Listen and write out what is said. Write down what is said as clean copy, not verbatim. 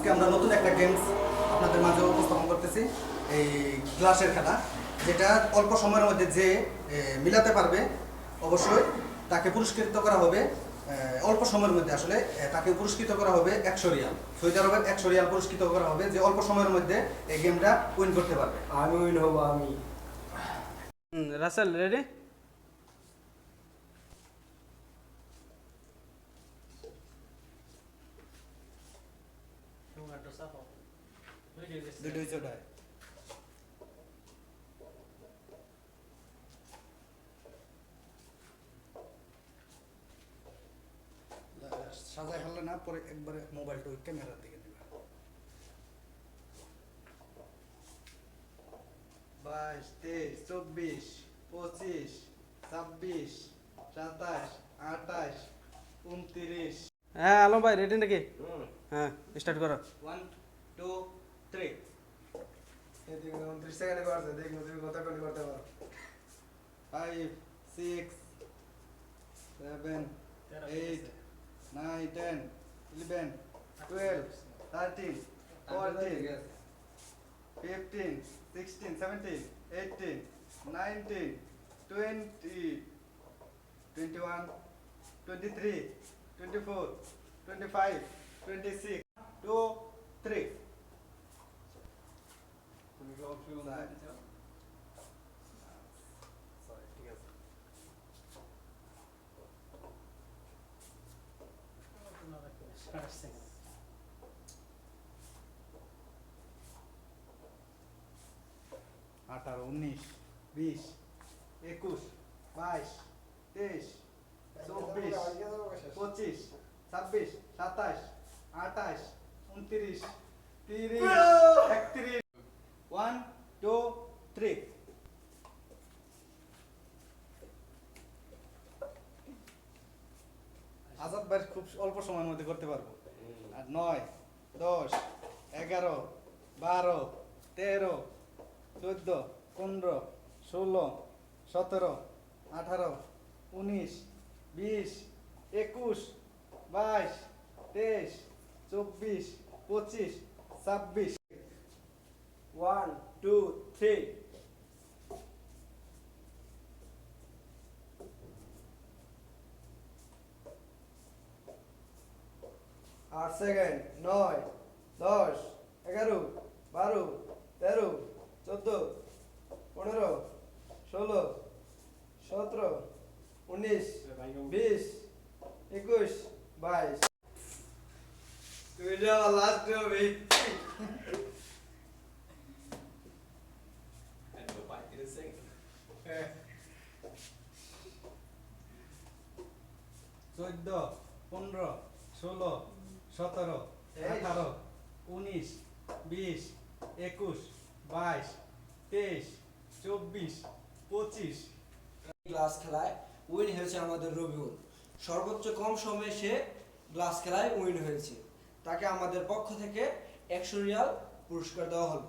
আজকে আমরা নতুন একটা গেমস আপনাদের মাঝে উপস্থাপন করতেছি, এই গ্লাসের খেলা, যেটা অল্প সময়ের মধ্যে যে মিলাতে পারবে অবশ্যই তাকে পুরস্কৃত করা হবে। অল্প সময়ের মধ্যে আসলে তাকে পুরস্কৃত করা হবে 100 রিয়াল, সৌদি আরবের 100 রিয়াল পুরস্কৃত করা হবে যে অল্প সময়ের মধ্যে এই গেমটা উইন করতে পারবে। আমি উইন হব। আমি রাসেল রেডি? দুটোই চোটায় সাজায় ফেললে না, পরে একবারে মোবাইলটা ওই ক্যামেরার দিকে দিবা। 22, 23, 24, 25, 26, 27, 28, 29। হ্যাঁ আলম ভাই রেডি নাকি? হ্যাঁ স্টার্ট করো। 1, 2, 3। এদিকে 29 সেকেন্ডে করছে, দেখো তুমি কতক্ষণ করতে পারো। 5, 6, 7, 8, 9, 10, 11, 12, 13, 14, 15, 16, 17, 18, 19, 20, 21, 23, 24, 25, 26, 2, 3. তুমি কি অপশন দিতে চাও? সরি, ঠিক আছে। আঠারো, 19, 20, 21, 22, 23, 24, 25, 26, 27, 28, 29, 30, 31। 1, 2, 3। আজাদ ভাই খুব অল্প সময়ের মধ্যে করতে পারবো। আর 9, 10, 11, 12, 13, 14, 15, 16, 17, 18, 19, 20, 21, 22, 23, 24, 25, 26। 1 2 3 8 সেকেন্ড 9 10 11 12 13 14 15 16 17 19 20 21 22 তুই যাও লাস্ট হবে। চোদ্দ, 15, 16, 17, 18, 19, 20, 21, 22, 23, 24, 25। গ্লাস খেলায় উইন হয়েছে আমাদের রবিউল। সর্বোচ্চ কম সময়ে সে গ্লাস খেলায় উইন হয়েছে। তাকে আমাদের পক্ষ থেকে 100 রিয়াল পুরস্কার দেওয়া হলো।